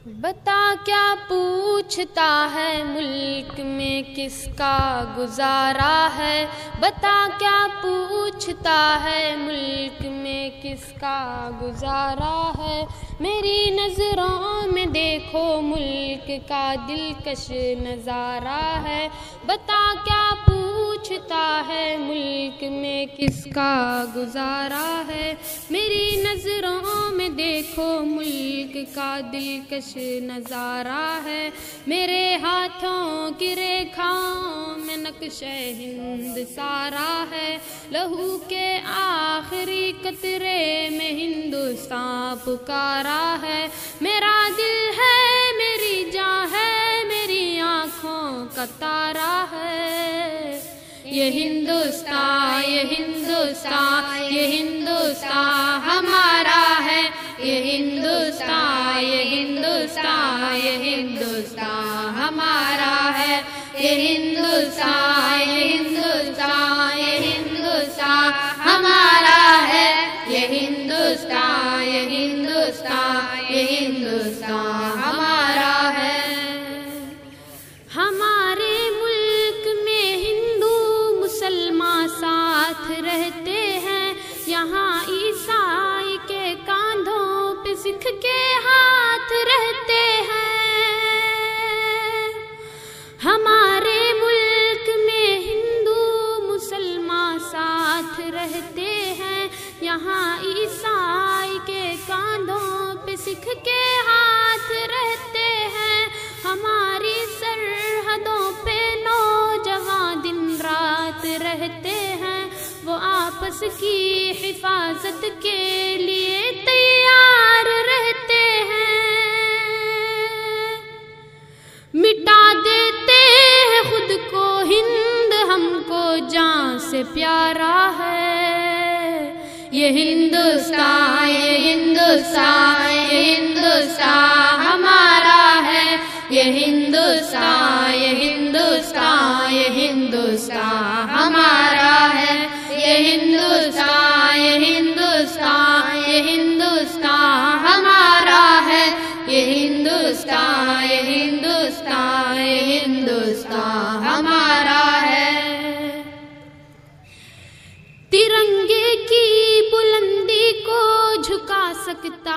بتا کیا پوچھتا ہے ملک میں کس کا گزارا ہے، بتا کیا پوچھتا ہے ملک میں کس کا گزارا ہے، میری نظروں میں دیکھو ملک کا دلکش نظارہ ہے، بتا کیا پوچھتا ہے ملک میں کس کا گزارا ہے، میری نظروں میں دیکھو ملک کا دلکش نظارہ ہے، میرے ہاتھوں کی ریکھاؤں میں نقشِ ہند سارا ہے، لہو کے آخری قطرے میں ہندوستان پکارا ہے، میرا دل ہے میری جان ہے میری آنکھوں کا تارا ہے، یہ ہندوستان یہ ہندوستان یہ ہندوستان ہمارا ہے، یہ ہندوستان یہ ہندوستان یہ ہندوستان ہمارا ہے، یہ ہندوستان یہ ہندوستان یہ ہندوستان ہمارا ہے، یہ ہندوستان یہ ہندوستان یہ ہندوستان ہمارا ہے۔ ہمارے ملک میں ہندو مسلمان ساتھ رہتے ہیں، یہاں عیسائی کے کاندھوں پہ سکھ کے ہاتھ رہتے ہیں، ہمارے ملک میں ہندو مسلمان ساتھ رہتے ہیں، یہاں عیسائی کے کاندھوں پہ سکھ کے ہاتھ رہتے ہیں، ہماری سرحدوں پہ نوجوان دن رات رہتے ہیں، وہ آپس کی حفاظت کے لیے تیار رہتے ہیں، مٹا دیتے ہیں خود کو ہند ہم کو جان سے پیارا ہے، یہ ہندوستان یہ ہندوستان یہ ہندوستان ہمارا ہے، یہ ہندوستان یہ ہندوستان یہ ہندوستان ہمارا ہے، یہ ہندوستان یہ ہندوستان یہ ہندوستان ہمارا ہے، یہ ہندوستان یہ ہندوستان یہ ہندوستان ہمارا ہے۔ ترنگے کی بلندی کو جھکا سکتا